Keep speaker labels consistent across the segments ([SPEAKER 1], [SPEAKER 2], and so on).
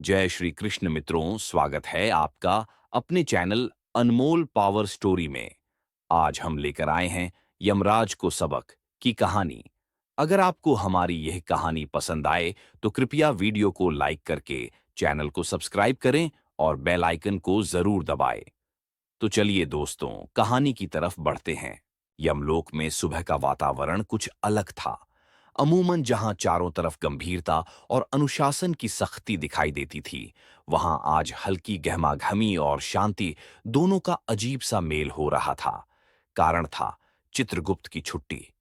[SPEAKER 1] जय श्री कृष्ण मित्रों, स्वागत है आपका अपने चैनल अनमोल पावर स्टोरी में। आज हम लेकर आए हैं यमराज को सबक की कहानी। अगर आपको हमारी यह कहानी पसंद आए तो कृपया वीडियो को लाइक करके चैनल को सब्सक्राइब करें और बेल आइकन को जरूर दबाएं। तो चलिए दोस्तों, कहानी की बढ़ते बढ़ते हैं। यमलोक में सुबह का वातावरण कुछ अलग था। अमूमन जहां चारों तरफ गंभीरता और अनुशासन की सख्ती दिखाई देती थी, वहां आज हल्की गहमागहमी और शांति दोनों का अजीब सा मेल हो रहा था। कारण था चित्रगुप्त की छुट्टी।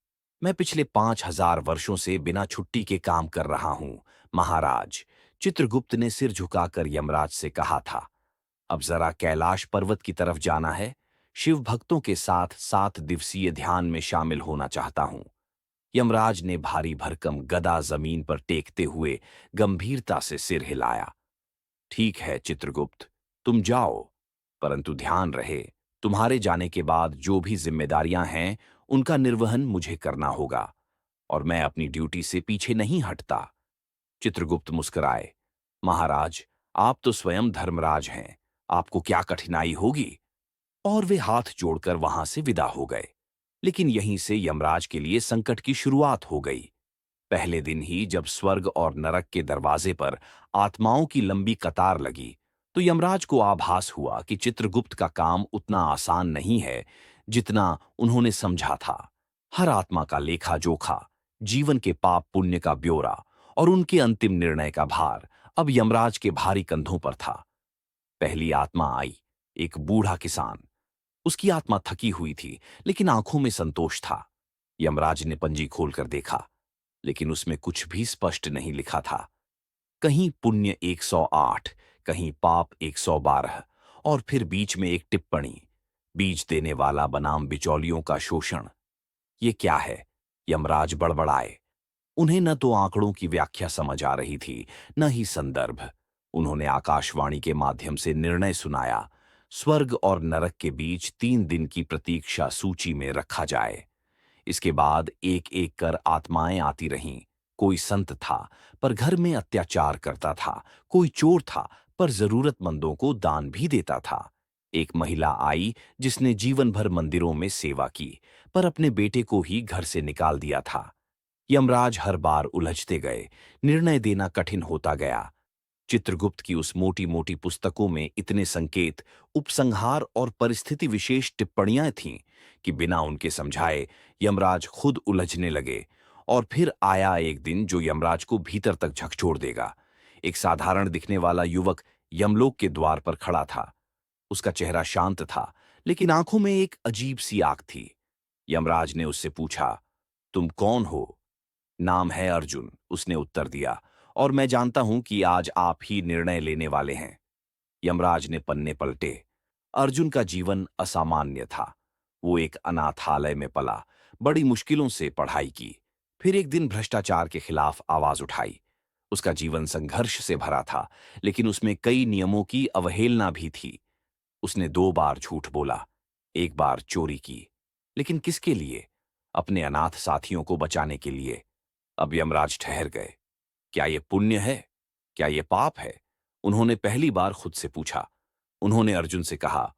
[SPEAKER 1] मैं पिछले 5,000 वर्षों से बिना छुट्टी के काम कर रहा हूं, महाराज। चित्रगुप्त ने सिर झुकाकर यमराज से कहा था। अब जरा कैलाश पर्वत की तरफ जाना है। शिव भक्तों के साथ 7 दिवसीय ध्यान में शामिल होना चाहता हूं। यमराज ने भारी भरकम गदा जमीन पर टेकते हुए गंभीरता से सिर हिलाया। ठीक है चित्रगुप्त, तुम जाओ, परंतु ध्यान रहे, तुम्हारे जाने के बाद जो भी जिम्मेदारियां हैं उनका निर्वहन मुझे करना होगा, और मैं अपनी ड्यूटी से पीछे नहीं हटता। चित्रगुप्त मुस्कुराए। महाराज, आप तो स्वयं धर्मराज हैं, आपको क्या कठिनाई होगी? और वे हाथ जोड़कर वहां से विदा हो गए। लेकिन यहीं से यमराज के लिए संकट की शुरुआत हो गई। पहले दिन ही जब स्वर्ग और नरक के दरवाजे पर आत्माओं की लंबी कतार लगी, तो यमराज को आभास हुआ कि चित्रगुप्त का काम उतना आसान नहीं है जितना उन्होंने समझा था। हर आत्मा का लेखा जोखा, जीवन के पाप पुण्य का ब्यौरा और उनके अंतिम निर्णय का भार अब यमराज के भारी कंधों पर था। पहली आत्मा आई, एक बूढ़ा किसान। उसकी आत्मा थकी हुई थी, लेकिन आंखों में संतोष था। यमराज ने पंजी खोलकर देखा, लेकिन उसमें कुछ भी स्पष्ट नहीं लिखा था। कहीं पुण्य 108, कहीं पाप 112, और फिर बीच में एक टिप्पणी, बीज देने वाला बनाम बिचौलियों का शोषण। ये क्या है? यमराज बड़बड़ाए। उन्हें न तो आंकड़ों की व्याख्या समझ आ रही थी, न ही संदर्भ। उन्होंने आकाशवाणी के माध्यम से निर्णय सुनाया। स्वर्ग और नरक के बीच 3 दिन की प्रतीक्षा सूची में रखा जाए। इसके बाद एक एक कर आत्माएं आती रहीं। कोई संत था, पर घर में अत्याचार करता था। कोई चोर था, पर जरूरतमंदों को दान भी देता था। एक महिला आई जिसने जीवन भर मंदिरों में सेवा की, पर अपने बेटे को ही घर से निकाल दिया था। यमराज हर बार उलझते गए, निर्णय देना कठिन होता गया। चित्रगुप्त की उस मोटी मोटी पुस्तकों में इतने संकेत, उपसंहार और परिस्थिति विशेष टिप्पणियां थीं कि बिना उनके समझाए यमराज खुद उलझने लगे। और फिर आया एक दिन जो यमराज को भीतर तक झकझोर देगा। एक साधारण दिखने वाला युवक यमलोक के द्वार पर खड़ा था। उसका चेहरा शांत था, लेकिन आंखों में एक अजीब सी आग थी। यमराज ने उससे पूछा, तुम कौन हो? नाम है अर्जुन, उसने उत्तर दिया, और मैं जानता हूं कि आज आप ही निर्णय लेने वाले हैं। यमराज ने पन्ने पलटे। अर्जुन का जीवन असामान्य था। वो एक अनाथालय में पला, बड़ी मुश्किलों से पढ़ाई की, फिर एक दिन भ्रष्टाचार के खिलाफ आवाज उठाई। उसका जीवन संघर्ष से भरा था, लेकिन उसमें कई नियमों की अवहेलना भी थी। उसने 2 बार झूठ बोला, एक बार चोरी की, लेकिन किसके लिए? अपने अनाथ साथियों को बचाने के लिए। अब यमराज ठहर गए। क्या ये पुण्य है? क्या ये पाप है? उन्होंने पहली बार खुद से पूछा। उन्होंने अर्जुन से कहा,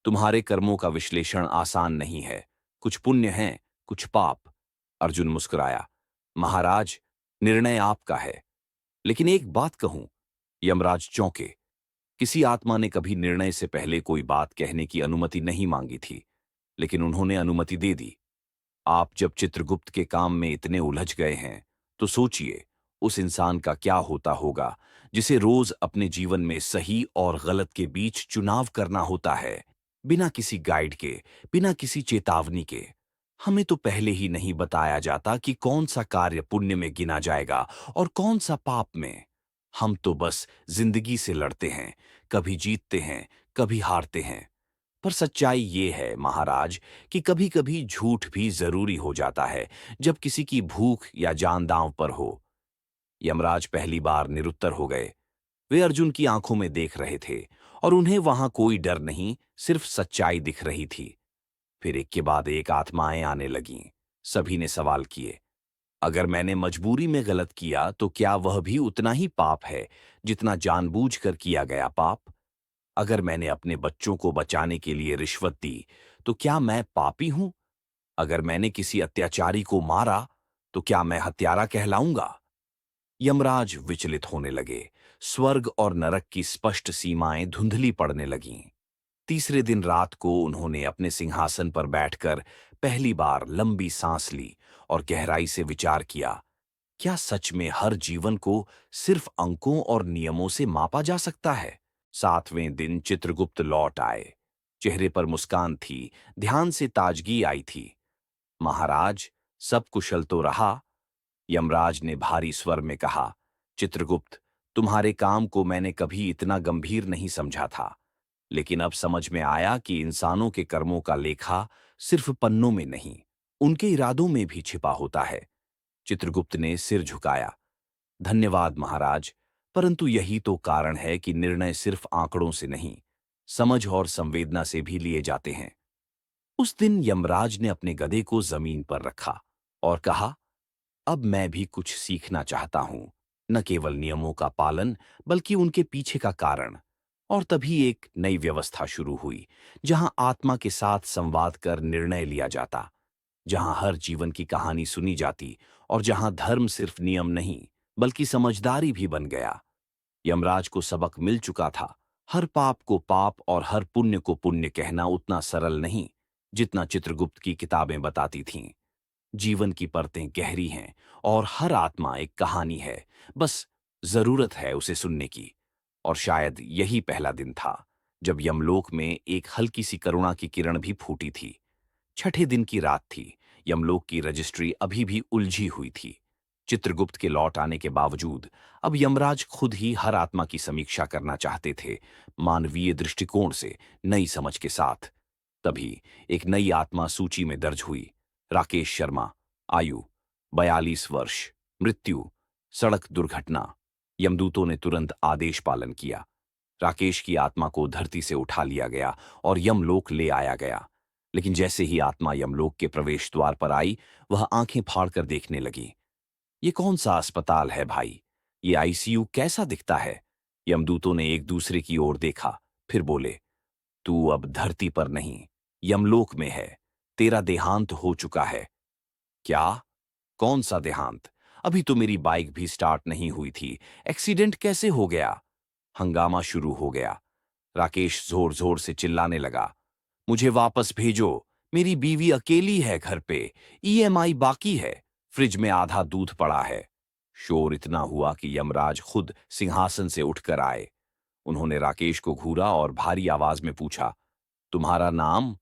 [SPEAKER 1] तुम्हारे कर्मों का विश्लेषण आसान नहीं है। कुछ पुण्य हैं, कुछ पाप। अर्जुन मुस्कुराया। महाराज, निर्णय आपका है। लेकिन एक बात कहूं। यमराज चौंके। किसी आत्मा ने कभी निर्णय से पहले कोई बात कहने की अनुमति नहीं मांगी थी, लेकिन उन्होंने अनुमति दे दी। आप जब चित्रगुप्त के काम में इतने उलझ गए हैं, तो सोचिए उस इंसान का क्या होता होगा जिसे रोज अपने जीवन में सही और गलत के बीच चुनाव करना होता है, बिना किसी गाइड के, बिना किसी चेतावनी के। हमें तो पहले ही नहीं बताया जाता कि कौन सा कार्य पुण्य में गिना जाएगा और कौन सा पाप में। हम तो बस जिंदगी से लड़ते हैं, कभी जीतते हैं, कभी हारते हैं। पर सच्चाई ये है महाराज कि कभी-कभी झूठ भी जरूरी हो जाता है, जब किसी की भूख या जान दांव पर हो। यमराज पहली बार निरुत्तर हो गए। वे अर्जुन की आंखों में देख रहे थे, और उन्हें वहां कोई डर नहीं, सिर्फ सच्चाई दिख रही थी। फिर एक के बाद एक आत्माएं आने लगीं। सभी ने सवाल किए। अगर मैंने मजबूरी में गलत किया तो क्या वह भी उतना ही पाप है जितना जानबूझकर किया गया पाप? अगर मैंने अपने बच्चों को बचाने के लिए रिश्वत दी तो क्या मैं पापी हूं? अगर मैंने किसी अत्याचारी को मारा तो क्या मैं हत्यारा कहलाऊंगा? यमराज विचलित होने लगे। स्वर्ग और नरक की स्पष्ट सीमाएं धुंधली पड़ने लगीं। तीसरे दिन रात को उन्होंने अपने सिंहासन पर बैठकर पहली बार लंबी सांस ली और गहराई से विचार किया। क्या सच में हर जीवन को सिर्फ अंकों और नियमों से मापा जा सकता है? सातवें दिन चित्रगुप्त लौट आए। चेहरे पर मुस्कान थी, ध्यान से ताजगी आई थी। महाराज, सब कुशल तो रहा? यमराज ने भारी स्वर में कहा। चित्रगुप्त, तुम्हारे काम को मैंने कभी इतना गंभीर नहीं समझा था, लेकिन अब समझ में आया कि इंसानों के कर्मों का लेखा सिर्फ पन्नों में नहीं, उनके इरादों में भी छिपा होता है। चित्रगुप्त ने सिर झुकाया। धन्यवाद महाराज, परंतु यही तो कारण है कि निर्णय सिर्फ आंकड़ों से नहीं, समझ और संवेदना से भी लिए जाते हैं। उस दिन यमराज ने अपने गधे को जमीन पर रखा और कहा, अब मैं भी कुछ सीखना चाहता हूं, न केवल नियमों का पालन बल्कि उनके पीछे का कारण। और तभी एक नई व्यवस्था शुरू हुई, जहां आत्मा के साथ संवाद कर निर्णय लिया जाता, जहां हर जीवन की कहानी सुनी जाती और जहां धर्म सिर्फ नियम नहीं बल्कि समझदारी भी बन गया। यमराज को सबक मिल चुका था। हर पाप को पाप और हर पुण्य को पुण्य कहना उतना सरल नहीं जितना चित्रगुप्त की किताबें बताती थीं। जीवन की परतें गहरी हैं और हर आत्मा एक कहानी है, बस जरूरत है उसे सुनने की। और शायद यही पहला दिन था जब यमलोक में एक हल्की सी करुणा की किरण भी फूटी थी। छठे दिन की रात थी। यमलोक की रजिस्ट्री अभी भी उलझी हुई थी। चित्रगुप्त के लौट आने के बावजूद अब यमराज खुद ही हर आत्मा की समीक्षा करना चाहते थे, मानवीय दृष्टिकोण से, नई समझ के साथ। तभी एक नई आत्मा सूची में दर्ज हुई। राकेश शर्मा, आयु 42 वर्ष, मृत्यु सड़क दुर्घटना। यमदूतों ने तुरंत आदेश पालन किया। राकेश की आत्मा को धरती से उठा लिया गया और यमलोक ले आया गया। लेकिन जैसे ही आत्मा यमलोक के प्रवेश द्वार पर आई, वह आंखें फाड़कर देखने लगी। ये कौन सा अस्पताल है भाई? ये आईसीयू कैसा दिखता है? यमदूतों ने एक दूसरे की ओर देखा, फिर बोले, तू अब धरती पर नहीं, यमलोक में है। तेरा देहांत हो चुका है। क्या? कौन सा देहांत? अभी तो मेरी बाइक भी स्टार्ट नहीं हुई थी। एक्सीडेंट कैसे हो गया? हंगामा शुरू हो गया। राकेश जोर जोर से चिल्लाने लगा, मुझे वापस भेजो, मेरी बीवी अकेली है घर पे, ईएमआई बाकी है, फ्रिज में आधा दूध पड़ा है। शोर इतना हुआ कि यमराज खुद सिंहासन से उठकर आए। उन्होंने राकेश को घूरा और भारी आवाज में पूछा, तुम्हारा नाम?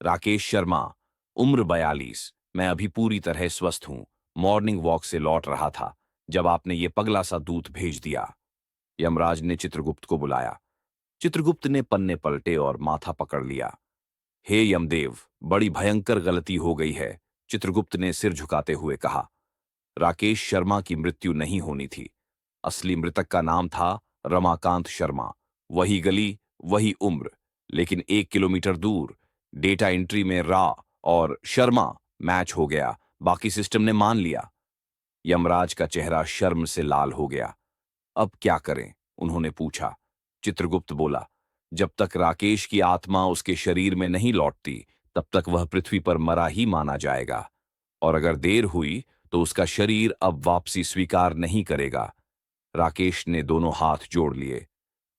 [SPEAKER 1] राकेश शर्मा, उम्र 42। मैं अभी पूरी तरह स्वस्थ हूं। मॉर्निंग वॉक से लौट रहा था जब आपने ये पगला सा दूत भेज दिया। यमराज ने चित्रगुप्त को बुलाया। चित्रगुप्त ने पन्ने पलटे और माथा पकड़ लिया। हे यमदेव, बड़ी भयंकर गलती हो गई है, चित्रगुप्त ने सिर झुकाते हुए कहा। राकेश शर्मा की मृत्यु नहीं होनी थी। असली मृतक का नाम था रमाकांत शर्मा। वही गली, वही उम्र, लेकिन 1 किलोमीटर दूर। डेटा एंट्री में रा और शर्मा मैच हो गया, बाकी सिस्टम ने मान लिया। यमराज का चेहरा शर्म से लाल हो गया। अब क्या करें? उन्होंने पूछा। चित्रगुप्त बोला, जब तक राकेश की आत्मा उसके शरीर में नहीं लौटती, तब तक वह पृथ्वी पर मरा ही माना जाएगा। और अगर देर हुई तो उसका शरीर अब वापसी स्वीकार नहीं करेगा। राकेश ने दोनों हाथ जोड़ लिए।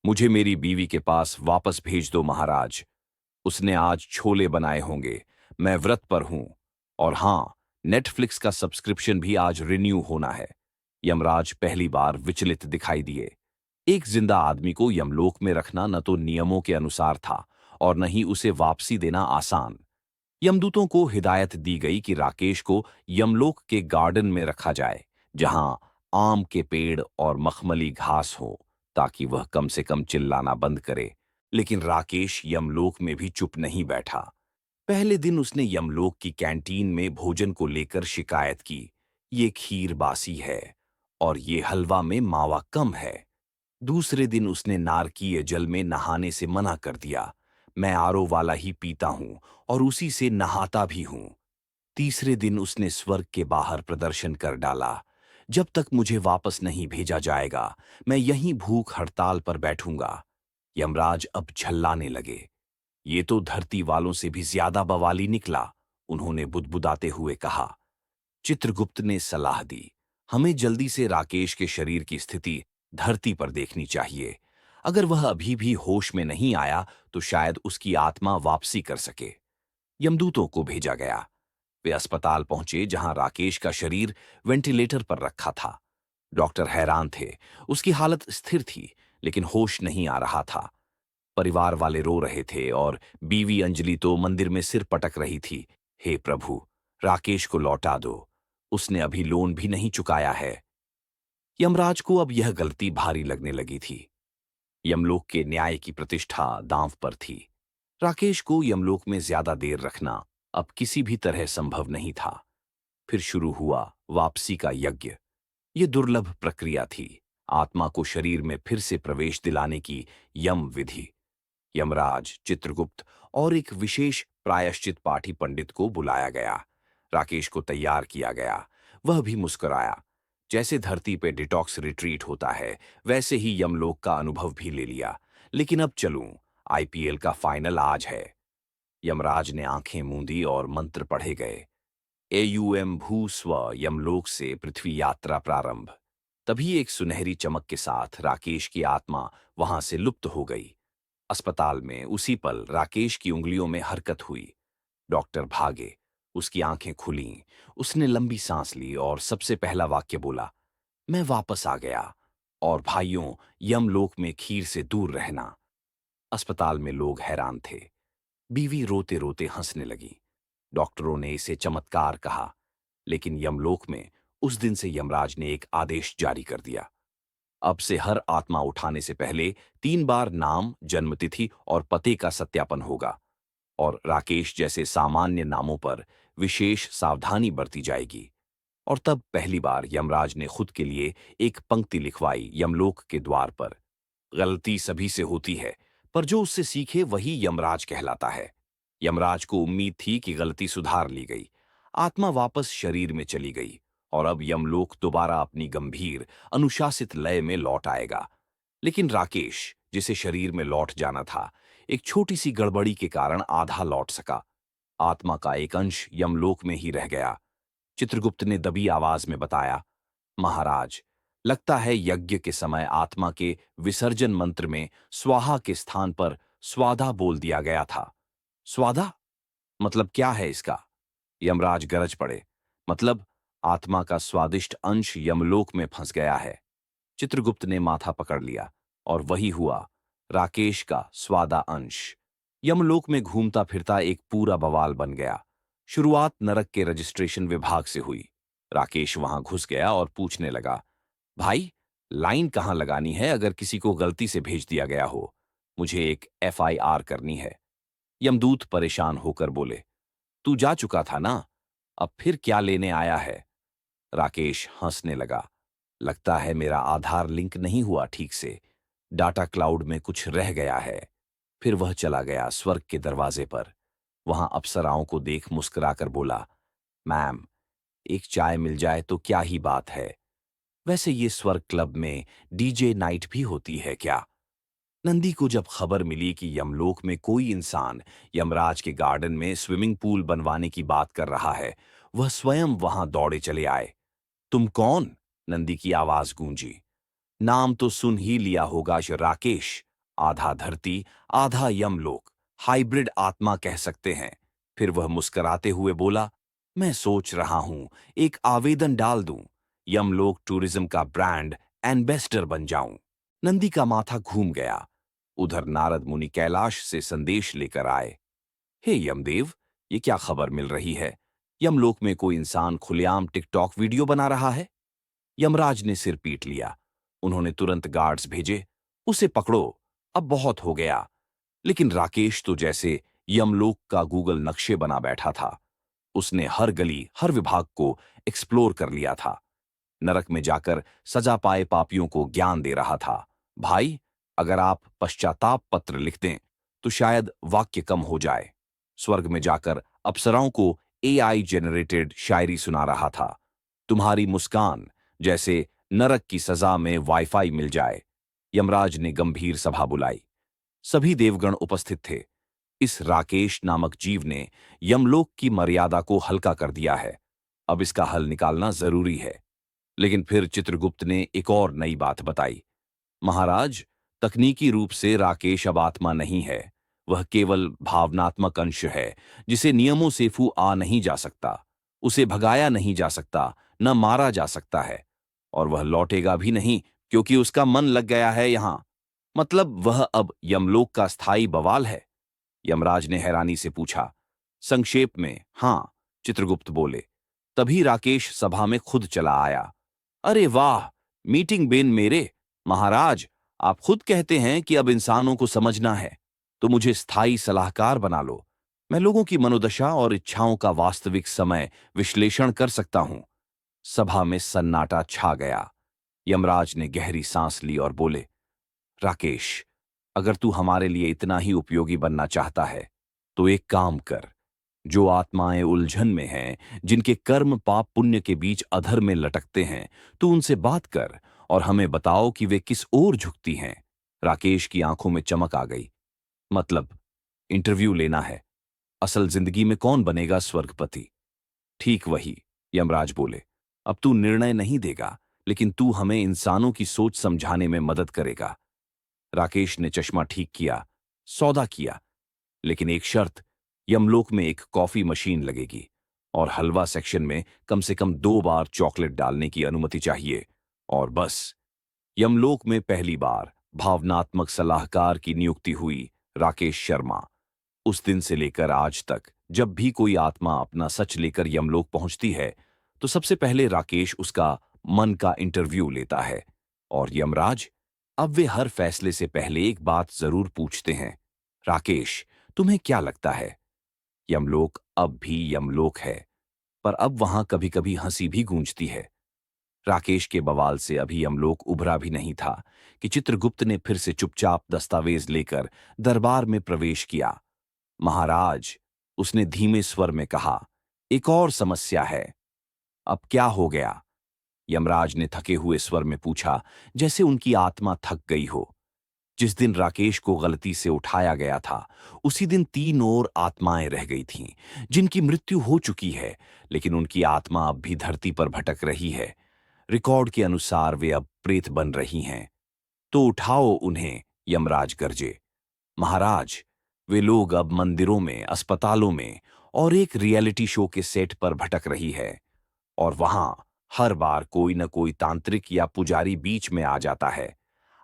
[SPEAKER 1] मुझे मेरी बीवी के पास वापस भेज दो महाराज। उसने आज छोले बनाए होंगे। मैं व्रत पर हूं। और हां, नेटफ्लिक्स का सब्सक्रिप्शन भी आज रिन्यू होना है। यमराज पहली बार विचलित दिखाई दिए। एक जिंदा आदमी को यमलोक में रखना न तो नियमों के अनुसार था और न ही उसे वापसी देना आसान। यमदूतों को हिदायत दी गई कि राकेश को यमलोक के गार्डन में रखा जाए, जहां आम के पेड़ और मखमली घास हो, ताकि वह कम से कम चिल्लाना बंद करे। लेकिन राकेश यमलोक में भी चुप नहीं बैठा। पहले दिन उसने यमलोक की कैंटीन में भोजन को लेकर शिकायत की। ये खीर बासी है और ये हलवा में मावा कम है। दूसरे दिन उसने नारकीय जल में नहाने से मना कर दिया। मैं आरओ वाला ही पीता हूं और उसी से नहाता भी हूं। तीसरे दिन उसने स्वर्ग के बाहर प्रदर्शन कर डाला, जब तक मुझे वापस नहीं भेजा जाएगा मैं यहीं भूख हड़ताल पर बैठूंगा। यमराज अब झल्लाने लगे। ये तो धरती वालों से भी ज्यादा बवाली निकला, उन्होंने बुदबुदाते हुए कहा। चित्रगुप्त ने सलाह दी, हमें जल्दी से राकेश के शरीर की स्थिति धरती पर देखनी चाहिए। अगर वह अभी भी होश में नहीं आया तो शायद उसकी आत्मा वापसी कर सके। यमदूतों को भेजा गया। वे अस्पताल पहुंचे जहां राकेश का शरीर वेंटिलेटर पर रखा था। डॉक्टर हैरान थे। उसकी हालत स्थिर थी, लेकिन होश नहीं आ रहा था। परिवार वाले रो रहे थे और बीवी अंजलि तो मंदिर में सिर पटक रही थी। हे प्रभु, राकेश को लौटा दो, उसने अभी लोन भी नहीं चुकाया है। यमराज को अब यह गलती भारी लगने लगी थी। यमलोक के न्याय की प्रतिष्ठा दांव पर थी। राकेश को यमलोक में ज्यादा देर रखना अब किसी भी तरह संभव नहीं था। फिर शुरू हुआ वापसी का यज्ञ। ये दुर्लभ प्रक्रिया थी, आत्मा को शरीर में फिर से प्रवेश दिलाने की यम विधि। यमराज, चित्रगुप्त और एक विशेष प्रायश्चित पाठी पंडित को बुलाया गया। राकेश को तैयार किया गया। वह भी मुस्कुराया। जैसे धरती पे डिटॉक्स रिट्रीट होता है, वैसे ही यमलोक का अनुभव भी ले लिया। लेकिन अब चलूं, आईपीएल का फाइनल आज है। यमराज ने आंखें मूंदी और मंत्र पढ़े गए। एयूएम भू स्व यमलोक से पृथ्वी यात्रा प्रारंभ। तभी एक सुनहरी चमक के साथ राकेश की आत्मा वहां से लुप्त हो गई। अस्पताल में उसी पल राकेश की उंगलियों में हरकत हुई। डॉक्टर भागे, उसकी आंखें खुलीं। उसने लंबी सांस ली और सबसे पहला वाक्य बोला, मैं वापस आ गया। और भाइयों, यमलोक में खीर से दूर रहना। अस्पताल में लोग हैरान थे। बीवी रोते रोते हंसने लगी। डॉक्टरों ने इसे चमत्कार कहा। लेकिन यमलोक में उस दिन से यमराज ने एक आदेश जारी कर दिया। अब से हर आत्मा उठाने से पहले 3 बार नाम, जन्मतिथि और पते का सत्यापन होगा। और राकेश जैसे सामान्य नामों पर विशेष सावधानी बरती जाएगी। और तब पहली बार यमराज ने खुद के लिए एक पंक्ति लिखवाई यमलोक के द्वार पर। गलती सभी से होती है, पर जो उससे सीखे वही यमराज कहलाता है। यमराज को उम्मीद थी कि गलती सुधार ली गई। आत्मा वापस शरीर में चली गई और अब यमलोक दोबारा अपनी गंभीर, अनुशासित लय में लौट आएगा। लेकिन राकेश, जिसे शरीर में लौट जाना था, एक छोटी सी गड़बड़ी के कारण आधा लौट सका। आत्मा का एक अंश यमलोक में ही रह गया। चित्रगुप्त ने दबी आवाज में बताया, महाराज, लगता है यज्ञ के समय आत्मा के विसर्जन मंत्र में स्वाहा के स्थान पर स्वाधा बोल दिया गया था। स्वाधा? मतलब क्या है इसका? यमराज गरज पड़े। मतलब आत्मा का स्वादिष्ट अंश यमलोक में फंस गया है। चित्रगुप्त ने माथा पकड़ लिया और वही हुआ। राकेश का स्वादा अंश यमलोक में घूमता फिरता एक पूरा बवाल बन गया। शुरुआत नरक के रजिस्ट्रेशन विभाग से हुई। राकेश वहां घुस गया और पूछने लगा, भाई, लाइन कहां लगानी है अगर किसी को गलती से भेज दिया गया हो? मुझे एक एफआईआर करनी है। यमदूत परेशान होकर बोले, तू जा चुका था ना, अब फिर क्या लेने आया है? राकेश हंसने लगा। लगता है मेरा आधार लिंक नहीं हुआ ठीक से। डाटा क्लाउड में कुछ रह गया है। फिर वह चला गया स्वर्ग के दरवाजे पर। वहां अप्सराओं को देख मुस्कुराकर बोला, मैम, एक चाय मिल जाए तो क्या ही बात है। वैसे ये स्वर्ग क्लब में डीजे नाइट भी होती है क्या? नंदी को जब खबर मिली कि यमलोक में कोई इंसान यमराज के गार्डन में स्विमिंग पूल बनवाने की बात कर रहा है, वह स्वयं वहां दौड़े चले आए। तुम कौन? नंदी की आवाज गूंजी। नाम तो सुन ही लिया होगा, राकेश। आधा धरती, आधा यमलोक, हाइब्रिड आत्मा कह सकते हैं। फिर वह मुस्कुराते हुए बोला, मैं सोच रहा हूं एक आवेदन डाल दूं, यमलोक टूरिज्म का ब्रांड एम्बेसडर बन जाऊं। नंदी का माथा घूम गया। उधर नारद मुनि कैलाश से संदेश लेकर आए। हे यमदेव, ये क्या खबर मिल रही है? यमलोक में कोई इंसान खुलेआम टिकटॉक वीडियो बना रहा है। यमराज ने सिर पीट लिया। उन्होंने तुरंत गार्ड्स भेजे, उसे पकड़ो, अब बहुत हो गया। लेकिन राकेश तो जैसे यमलोक का गूगल नक्शे बना बैठा था। उसने हर गली, हर विभाग को एक्सप्लोर कर लिया था। नरक में जाकर सजा पाए पापियों को ज्ञान दे रहा था। भाई, अगर आप पश्चाताप पत्र लिख दें तो शायद वाक्य कम हो जाए। स्वर्ग में जाकर अप्सराओं को एआई जनरेटेड शायरी सुना रहा था। तुम्हारी मुस्कान जैसे नरक की सजा में वाईफाई मिल जाए। यमराज ने गंभीर सभा बुलाई। सभी देवगण उपस्थित थे। इस राकेश नामक जीव ने यमलोक की मर्यादा को हल्का कर दिया है। अब इसका हल निकालना जरूरी है। लेकिन फिर चित्रगुप्त ने एक और नई बात बताई। महाराज, तकनीकी रूप से राकेश अब आत्मा नहीं है। वह केवल भावनात्मक अंश है जिसे नियमों से फू आ नहीं जा सकता। उसे भगाया नहीं जा सकता, न मारा जा सकता है। और वह लौटेगा भी नहीं, क्योंकि उसका मन लग गया है यहां। मतलब वह अब यमलोक का स्थायी बवाल है? यमराज ने हैरानी से पूछा। संक्षेप में, हां, चित्रगुप्त बोले। तभी राकेश सभा में खुद चला आया। अरे वाह, मीटिंग बेन मेरे। महाराज, आप खुद कहते हैं कि अब इंसानों को समझना है, तो मुझे स्थायी सलाहकार बना लो। मैं लोगों की मनोदशा और इच्छाओं का वास्तविक समय विश्लेषण कर सकता हूं। सभा में सन्नाटा छा गया। यमराज ने गहरी सांस ली और बोले, राकेश, अगर तू हमारे लिए इतना ही उपयोगी बनना चाहता है, तो एक काम कर। जो आत्माएं उलझन में हैं, जिनके कर्म पाप पुण्य के बीच अधर में लटकते हैं, तो उनसे बात कर और हमें बताओ कि वे किस ओर झुकती हैं। राकेश की आंखों में चमक आ गई। मतलब, इंटरव्यू लेना है। असल जिंदगी में कौन बनेगा स्वर्गपति? ठीक वही, यमराज बोले। अब तू निर्णय नहीं देगा, लेकिन तू हमें इंसानों की सोच समझाने में मदद करेगा। राकेश ने चश्मा ठीक किया। सौदा किया, लेकिन एक शर्त। यमलोक में एक कॉफी मशीन लगेगी और हलवा सेक्शन में कम से कम 2 बार चॉकलेट डालने की अनुमति चाहिए। और बस। यमलोक में पहली बार भावनात्मक सलाहकार की नियुक्ति हुई राकेश शर्मा। उस दिन से लेकर आज तक जब भी कोई आत्मा अपना सच लेकर यमलोक पहुंचती है, तो सबसे पहले राकेश उसका मन का इंटरव्यू लेता है। और यमराज, अब वे हर फैसले से पहले एक बात जरूर पूछते हैं। राकेश, तुम्हें क्या लगता है? यमलोक अब भी यमलोक है, पर अब वहां कभी कभी हंसी भी गूंजती है। राकेश के बवाल से अभी यमलोक उभरा भी नहीं था कि चित्रगुप्त ने फिर से चुपचाप दस्तावेज लेकर दरबार में प्रवेश किया। महाराज, उसने धीमे स्वर में कहा, एक और समस्या है। अब क्या हो गया? यमराज ने थके हुए स्वर में पूछा, जैसे उनकी आत्मा थक गई हो। जिस दिन राकेश को गलती से उठाया गया था, उसी दिन 3 और आत्माएं रह गई थीं, जिनकी मृत्यु हो चुकी है, लेकिन उनकी आत्मा अब भी धरती पर भटक रही है। रिकॉर्ड के अनुसार वे अब प्रेत बन रही हैं। तो उठाओ उन्हें, यमराज गरजे। महाराज, वे लोग अब मंदिरों में, अस्पतालों में और एक रियलिटी शो के सेट पर भटक रही है। और वहां हर बार कोई न कोई तांत्रिक या पुजारी बीच में आ जाता है।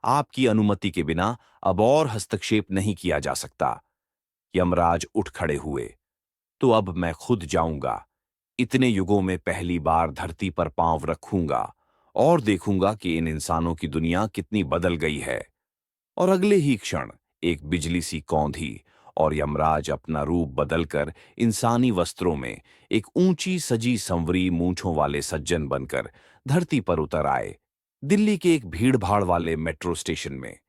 [SPEAKER 1] आपकी अनुमति के बिना अब और हस्तक्षेप नहीं किया जा सकता। यमराज उठ खड़े हुए। तो अब मैं खुद जाऊंगा। इतने युगों में पहली बार धरती पर पांव रखूंगा और देखूंगा कि इन इंसानों की दुनिया कितनी बदल गई है। और अगले ही क्षण एक बिजली सी कौंधी और यमराज अपना रूप बदलकर इंसानी वस्त्रों में एक ऊंची सजी संवरी मूंछों वाले सज्जन बनकर धरती पर उतर आए, दिल्ली के एक भीड़-भाड़ वाले मेट्रो स्टेशन में।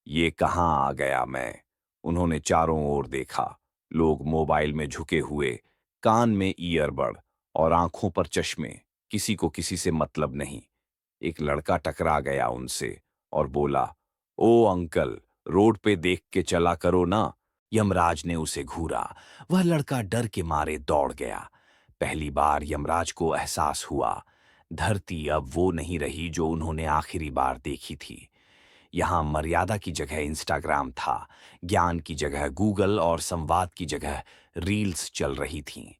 [SPEAKER 1] ये कहाँ आ गया मैं? उन्होंने चारों ओर देखा। लोग मोबाइल में झुके हुए, कान में ईयरबड और आंखों पर चश्मे, किसी को किसी से मतलब नहीं। एक लड़का टकरा गया उनसे और बोला, ओ अंकल, रोड पे देख के चला करो ना। यमराज ने उसे घूरा। वह लड़का डर के मारे दौड़ गया। पहली बार यमराज को एहसास हुआ, धरती अब वो नहीं रही जो उन्होंने आखिरी बार देखी थी। यहाँ मर्यादा की जगह इंस्टाग्राम था, ज्ञान की जगह गूगल और संवाद की जगह रील्स चल रही थीं।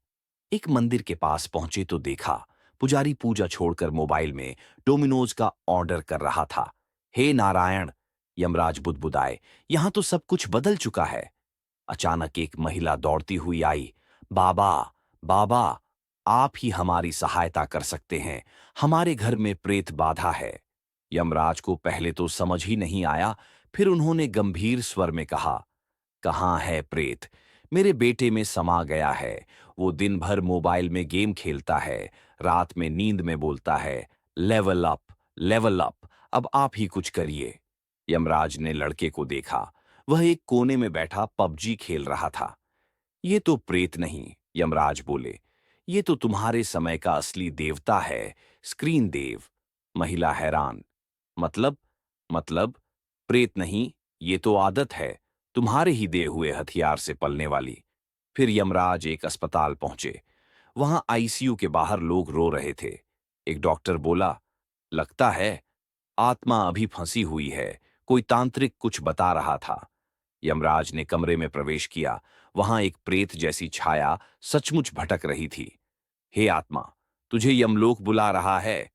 [SPEAKER 1] एक मंदिर के पास पहुंचे तो देखा, पुजारी पूजा छोड़कर मोबाइल में डोमिनोज का ऑर्डर कर रहा था। हे नारायण, यमराज बुदबुदाए, यहां तो सब कुछ बदल चुका है। अचानक एक महिला दौड़ती हुई आई। बाबा, बाबा, आप ही हमारी सहायता कर सकते हैं। हमारे घर में प्रेत बाधा है। यमराज को पहले तो समझ ही नहीं आया। फिर उन्होंने गंभीर स्वर में कहा, कहाँ है प्रेत? मेरे बेटे में समा गया है। वो दिन भर मोबाइल में गेम खेलता है, रात में नींद में बोलता है, लेवल अप, लेवल अप। अब आप ही कुछ करिए। यमराज ने लड़के को देखा। वह एक कोने में बैठा पबजी खेल रहा था। ये तो प्रेत नहीं, यमराज बोले। ये तो तुम्हारे समय का असली देवता है, स्क्रीन देव। महिला हैरान। मतलब? मतलब प्रेत नहीं, ये तो आदत है, तुम्हारे ही दिए हुए हथियार से पलने वाली। फिर यमराज एक अस्पताल पहुंचे। वहां आईसीयू के बाहर लोग रो रहे थे। एक डॉक्टर बोला, लगता है आत्मा अभी फंसी हुई है, कोई तांत्रिक कुछ बता रहा था। यमराज ने कमरे में प्रवेश किया। वहां एक प्रेत जैसी छाया सचमुच भटक रही थी। हे आत्मा, तुझे यमलोक बुला रहा है।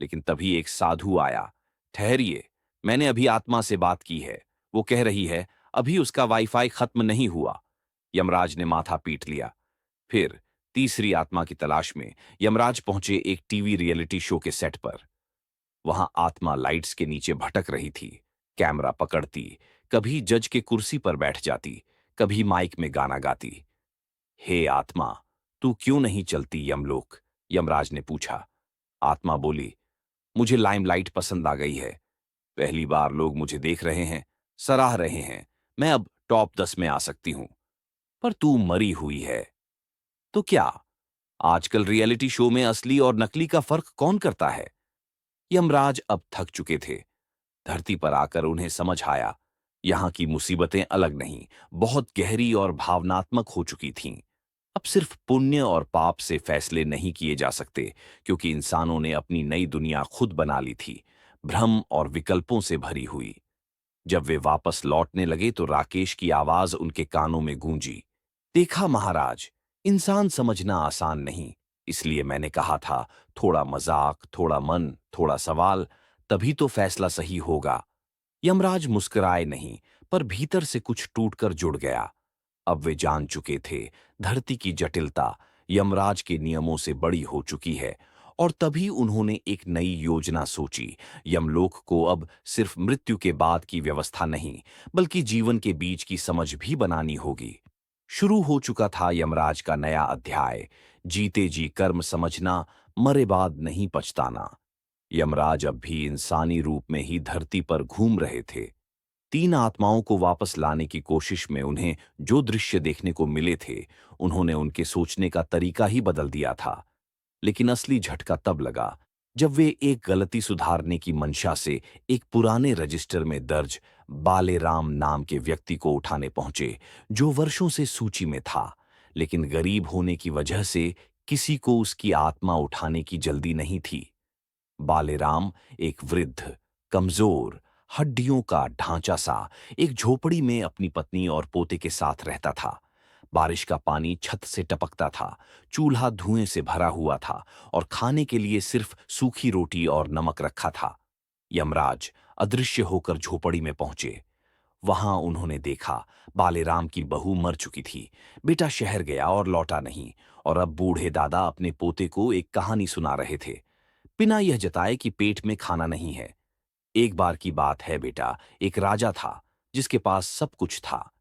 [SPEAKER 1] लेकिन तभी एक साधु आया। ठहरिए, मैंने अभी आत्मा से बात की है। वो कह रही है अभी उसका वाईफाई खत्म नहीं हुआ। यमराज ने माथा पीट लिया। फिर तीसरी आत्मा की तलाश में यमराज पहुंचे एक टीवी रियलिटी शो के सेट पर। वहां आत्मा लाइट्स के नीचे भटक रही थी। कैमरा पकड़ती, कभी जज के कुर्सी पर बैठ जाती, कभी माइक में गाना गाती। हे आत्मा, तू क्यों नहीं चलती यमलोक? यमराज ने पूछा। आत्मा बोली, मुझे लाइमलाइट पसंद आ गई है। पहली बार लोग मुझे देख रहे हैं, सराह रहे हैं। मैं अब टॉप 10 में आ सकती हूं। पर तू मरी हुई है। तो क्या आजकल रियलिटी शो में असली और नकली का फर्क कौन करता है? यमराज अब थक चुके थे। धरती पर आकर उन्हें समझ आया, यहां की मुसीबतें अलग नहीं, बहुत गहरी और भावनात्मक हो चुकी थीं। अब सिर्फ पुण्य और पाप से फैसले नहीं किए जा सकते, क्योंकि इंसानों ने अपनी नई दुनिया खुद बना ली थी, भ्रम और विकल्पों से भरी हुई। जब वे वापस लौटने लगे तो राकेश की आवाज उनके कानों में गूंजी। देखा महाराज, इंसान समझना आसान नहीं, इसलिए मैंने कहा था, थोड़ा मजाक, थोड़ा मन, थोड़ा सवाल, तभी तो फैसला सही होगा। यमराज मुस्कुराए नहीं, पर भीतर से कुछ टूटकर जुड़ गया। अब वे जान चुके थे, धरती की जटिलता यमराज के नियमों से बड़ी हो चुकी है। और तभी उन्होंने एक नई योजना सोची। यमलोक को अब सिर्फ मृत्यु के बाद की व्यवस्था नहीं, बल्कि जीवन के बीच की समझ भी बनानी होगी। शुरू हो चुका था यमराज का नया अध्याय, जीते जी कर्म समझना, मरे बाद नहीं पछताना। यमराज अब भी इंसानी रूप में ही धरती पर घूम रहे थे। तीन आत्माओं को वापस लाने की कोशिश में उन्हें जो दृश्य देखने को मिले थे, उन्होंने उनके सोचने का तरीका ही बदल दिया था। लेकिन असली झटका तब लगा, जब वे एक गलती सुधारने की मंशा से एक पुराने रजिस्टर में दर्ज बालेराम नाम के व्यक्ति को उठाने पहुंचे, जो वर्षों से सूची में था, लेकिन गरीब होने की वजह से किसी को उसकी आत्मा उठाने की जल्दी नहीं थी। बालेराम एक वृद्ध, कमजोर, हड्डियों का ढांचा सा एक झोपड़ी में अपनी पत्नी और पोते के साथ रहता था। बारिश का पानी छत से टपकता था, चूल्हा धुएं से भरा हुआ था और खाने के लिए सिर्फ सूखी रोटी और नमक रखा था। यमराज अदृश्य होकर झोपड़ी में पहुंचे। वहां उन्होंने देखा, बालेराम की बहू मर चुकी थी, बेटा शहर गया और लौटा नहीं, और अब बूढ़े दादा अपने पोते को एक कहानी सुना रहे थे, बिना यह जताए कि पेट में खाना नहीं है। एक बार की बात है बेटा, एक राजा था जिसके पास सब कुछ था,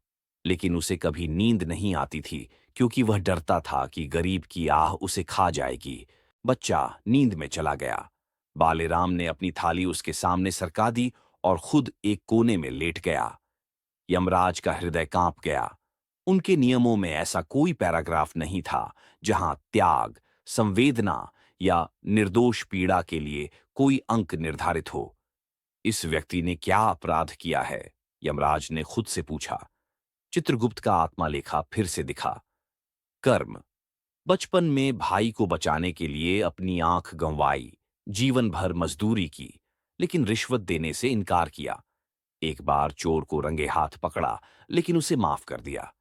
[SPEAKER 1] लेकिन उसे कभी नींद नहीं आती थी, क्योंकि वह डरता था कि गरीब की आह उसे खा जाएगी। बच्चा नींद में चला गया। बालेराम ने अपनी थाली उसके सामने सरका दी और खुद एक कोने में लेट गया। यमराज का हृदय कांप गया। उनके नियमों में ऐसा कोई पैराग्राफ नहीं था जहां त्याग, संवेदना या निर्दोष पीड़ा के लिए कोई अंक निर्धारित हो। इस व्यक्ति ने क्या अपराध किया है? यमराज ने खुद से पूछा। चित्रगुप्त का आत्मालेखा फिर से दिखा। कर्म। बचपन में भाई को बचाने के लिए अपनी आंख गंवाई, जीवन भर मजदूरी की, लेकिन रिश्वत देने से इनकार किया। एक बार चोर को रंगे हाथ पकड़ा, लेकिन उसे माफ कर दिया।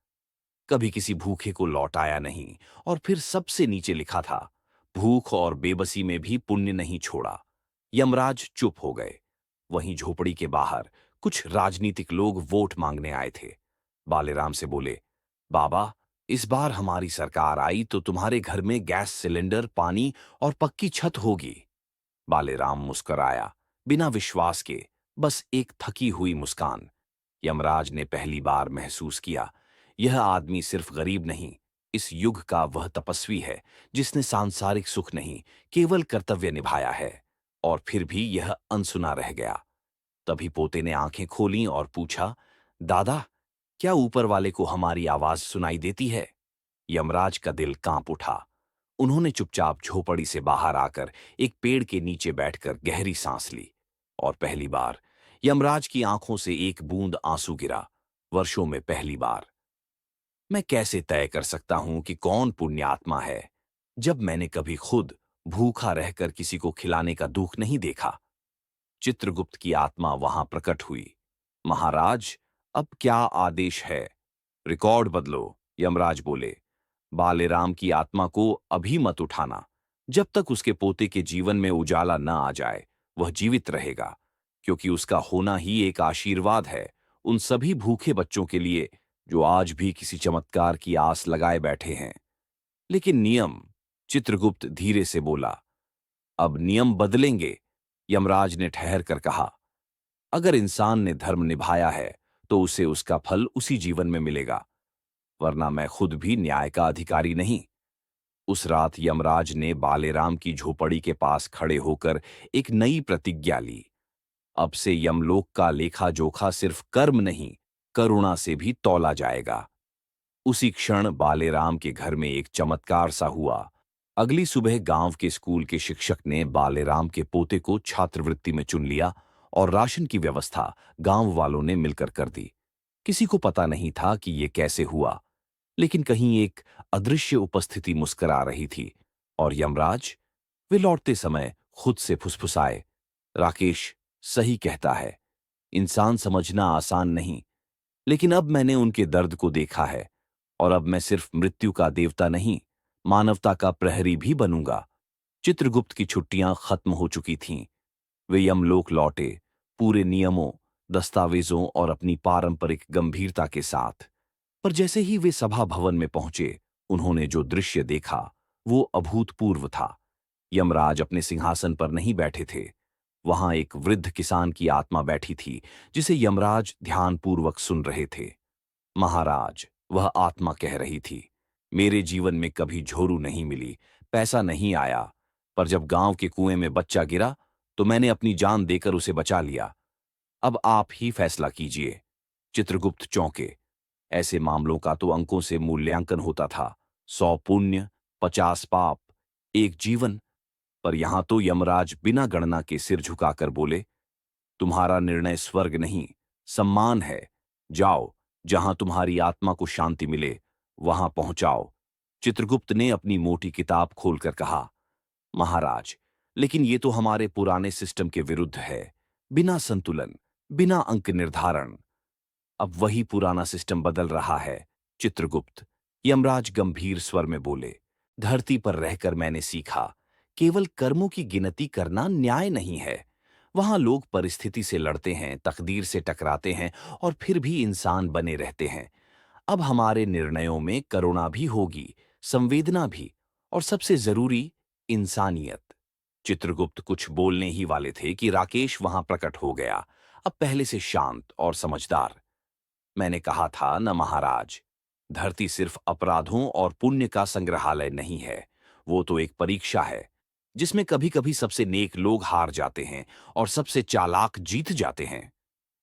[SPEAKER 1] कभी किसी भूखे को लौटाया नहीं, और फिर सबसे नीचे लिखा था, भूख और बेबसी में भी पुण्य नहीं छोड़ा। यमराज चुप हो गए। वहीं झोपड़ी के बाहर कुछ राजनीतिक लोग वोट मांगने आए थे। बालेराम से बोले, बाबा, इस बार हमारी सरकार आई तो तुम्हारे घर में गैस सिलेंडर, पानी और पक्की छत होगी। बालेराम मुस्कुराया, बिना विश्वास के, बस एक थकी हुई मुस्कान। यमराज ने पहली बार महसूस किया, यह आदमी सिर्फ गरीब नहीं, इस युग का वह तपस्वी है जिसने सांसारिक सुख नहीं, केवल कर्तव्य निभाया है। और फिर भी यह अनसुना रह गया। तभी पोते ने आंखें खोलीं और पूछा, दादा, क्या ऊपर वाले को हमारी आवाज सुनाई देती है? यमराज का दिल कांप उठा। उन्होंने चुपचाप झोपड़ी से बाहर आकर एक पेड़ के नीचे बैठकर गहरी सांस ली और पहली बार यमराज की आंखों से एक बूंद आंसू गिरा। वर्षों में पहली बार। मैं कैसे तय कर सकता हूं कि कौन पुण्यात्मा है, जब मैंने कभी खुद भूखा रहकर किसी को खिलाने का दुख नहीं देखा। चित्रगुप्त की आत्मा वहां प्रकट हुई। महाराज, अब क्या आदेश है? रिकॉर्ड बदलो, यमराज बोले। बालेराम की आत्मा को अभी मत उठाना। जब तक उसके पोते के जीवन में उजाला न आ जाए, वह जीवित रहेगा, क्योंकि उसका होना ही एक आशीर्वाद है उन सभी भूखे बच्चों के लिए जो आज भी किसी चमत्कार की आस लगाए बैठे हैं। लेकिन नियम, चित्रगुप्त धीरे से बोला। अब नियम बदलेंगे, यमराज ने ठहर कर कहा। अगर इंसान ने धर्म निभाया है तो उसे उसका फल उसी जीवन में मिलेगा, वरना मैं खुद भी न्याय का अधिकारी नहीं। उस रात यमराज ने बालेराम की झोपड़ी के पास खड़े होकर एक नई प्रतिज्ञा ली। अब से यमलोक का लेखा जोखा सिर्फ कर्म नहीं, करुणा से भी तौला जाएगा। उसी क्षण बालेराम के घर में एक चमत्कार सा हुआ। अगली सुबह गांव के स्कूल के शिक्षक ने बालेराम के पोते को छात्रवृत्ति में चुन लिया और राशन की व्यवस्था गांव वालों ने मिलकर कर दी। किसी को पता नहीं था कि ये कैसे हुआ, लेकिन कहीं एक अदृश्य उपस्थिति मुस्कुरा रही थी। और यमराज, वे लौटते समय खुद से फुसफुसाए, राकेश सही कहता है, इंसान समझना आसान नहीं, लेकिन अब मैंने उनके दर्द को देखा है, और अब मैं सिर्फ मृत्यु का देवता नहीं, मानवता का प्रहरी भी बनूंगा। चित्रगुप्त की छुट्टियां खत्म हो चुकी थीं। वे यमलोक लौटे, पूरे नियमों, दस्तावेजों और अपनी पारंपरिक गंभीरता के साथ। पर जैसे ही वे सभा भवन में पहुंचे, उन्होंने जो दृश्य देखा वो अभूतपूर्व था। यमराज अपने सिंहासन पर नहीं बैठे थे। वहां एक वृद्ध किसान की आत्मा बैठी थी, जिसे यमराज ध्यानपूर्वक सुन रहे थे। महाराज, वह आत्मा कह रही थी, मेरे जीवन में कभी झोरू नहीं मिली, पैसा नहीं आया, पर जब गांव के कुएं में बच्चा गिरा तो मैंने अपनी जान देकर उसे बचा लिया। अब आप ही फैसला कीजिए। चित्रगुप्त चौंके। ऐसे मामलों का तो अंकों से मूल्यांकन होता था, 100 पुण्य, 50 पाप, एक जीवन। पर यहां तो यमराज बिना गणना के सिर झुकाकर बोले, तुम्हारा निर्णय स्वर्ग नहीं, सम्मान है। जाओ, जहां तुम्हारी आत्मा को शांति मिले वहां पहुंचाओ। चित्रगुप्त ने अपनी मोटी किताब खोलकर कहा, महाराज, लेकिन ये तो हमारे पुराने सिस्टम के विरुद्ध है। बिना संतुलन, बिना अंक निर्धारण। अब वही पुराना सिस्टम बदल रहा है, चित्रगुप्त, यमराज गंभीर स्वर में बोले। धरती पर रहकर मैंने सीखा, केवल कर्मों की गिनती करना न्याय नहीं है। वहां लोग परिस्थिति से लड़ते हैं, तकदीर से टकराते हैं और फिर भी इंसान बने रहते हैं। अब हमारे निर्णयों में करुणा भी होगी, संवेदना भी, और सबसे जरूरी, इंसानियत। चित्रगुप्त कुछ बोलने ही वाले थे कि राकेश वहां प्रकट हो गया, अब पहले से शांत और समझदार। मैंने कहा था न महाराज, धरती सिर्फ अपराधों और पुण्य का संग्रहालय नहीं है, वो तो एक परीक्षा है, जिसमें कभी कभी सबसे नेक लोग हार जाते हैं और सबसे चालाक जीत जाते हैं।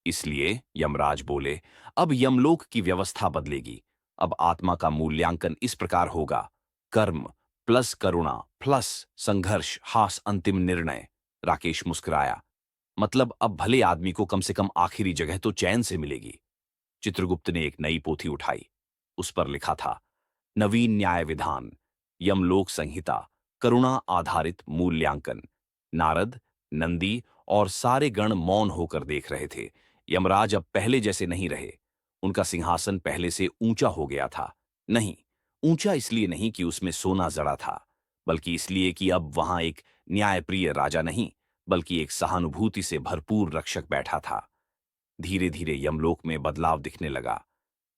[SPEAKER 1] इसलिए यमराज बोले, अब यमलोक की व्यवस्था बदलेगी। अब आत्मा का मूल्यांकन इस प्रकार होगा, कर्म प्लस करुणा प्लस संघर्ष हास अंतिम निर्णय। राकेश मुस्कुराया। मतलब अब भले आदमी को कम से कम आखिरी जगह तो चैन से मिलेगी। चित्रगुप्त ने एक नई पोथी उठाई। उस पर लिखा था, नवीन न्याय विधान, यमलोक संहिता, करुणा आधारित मूल्यांकन। नारद, नंदी और सारे गण मौन होकर देख रहे थे। यमराज अब पहले जैसे नहीं रहे। उनका सिंहासन पहले से ऊंचा हो गया था। नहीं, ऊंचा इसलिए नहीं कि उसमें सोना जड़ा था, बल्कि इसलिए कि अब वहां एक न्यायप्रिय राजा नहीं, बल्कि एक सहानुभूति से भरपूर रक्षक बैठा था। धीरे धीरे यमलोक में बदलाव दिखने लगा।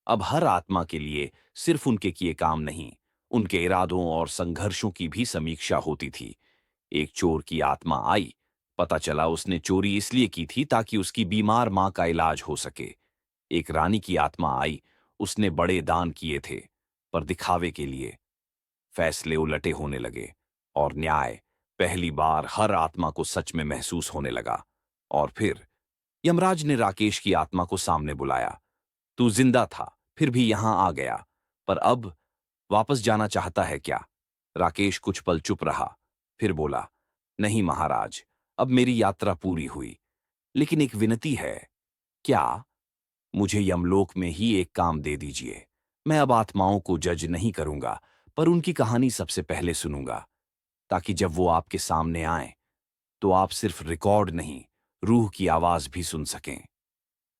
[SPEAKER 1] अब हर आत्मा के लिए सिर्फ उनके किए काम नहीं, उनके इरादों और संघर्षों की भी समीक्षा होती थी। एक चोर की आत्मा आई। पता चला उसने चोरी इसलिए की थी ताकि उसकी बीमार मां का इलाज हो सके। एक रानी की आत्मा आई। उसने बड़े दान किए थे, पर दिखावे के लिए। फैसले उलटे होने लगे और न्याय पहली बार हर आत्मा को सच में महसूस होने लगा। और फिर यमराज ने राकेश की आत्मा को सामने बुलाया। तू जिंदा था, फिर भी यहां आ गया, पर अब वापस जाना चाहता है क्या? राकेश कुछ पल चुप रहा, फिर बोला, नहीं महाराज, अब मेरी यात्रा पूरी हुई, लेकिन एक विनती है। क्या? मुझे यमलोक में ही एक काम दे दीजिए। मैं अब आत्माओं को जज नहीं करूंगा, पर उनकी कहानी सबसे पहले सुनूंगा, ताकि जब वो आपके सामने आए तो आप सिर्फ रिकॉर्ड नहीं, रूह की आवाज भी सुन सकें।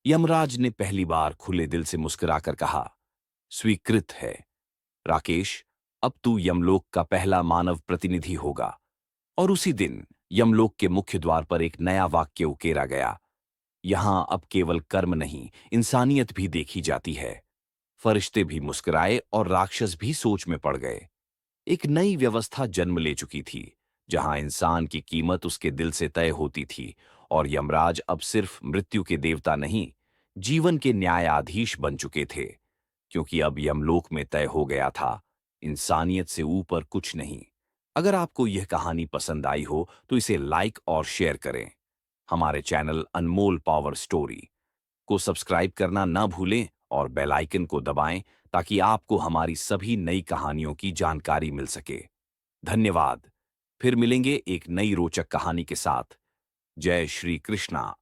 [SPEAKER 1] यमराज ने पहली बार खुले दिल से मुस्कुराकर कहा, स्वीकृत है राकेश, अब तू यमलोक का पहला मानव प्रतिनिधि होगा। और उसी दिन यमलोक के मुख्य द्वार पर एक नया वाक्य उकेरा गया, यहां अब केवल कर्म नहीं, इंसानियत भी देखी जाती है। फरिश्ते भी मुस्कुराए और राक्षस भी सोच में पड़ गए। एक नई व्यवस्था जन्म ले चुकी थी, जहां इंसान की कीमत उसके दिल से तय होती थी, और यमराज अब सिर्फ मृत्यु के देवता नहीं, जीवन के न्यायाधीश बन चुके थे। क्योंकि अब यमलोक में तय हो गया था, इंसानियत से ऊपर कुछ नहीं। अगर आपको यह कहानी पसंद आई हो तो इसे लाइक और शेयर करें। हमारे चैनल अनमोल पावर स्टोरी को सब्सक्राइब करना ना भूलें और बेल आइकन को दबाएं, ताकि आपको हमारी सभी नई कहानियों की जानकारी मिल सके। धन्यवाद। फिर मिलेंगे एक नई रोचक कहानी के साथ। जय श्री कृष्णा।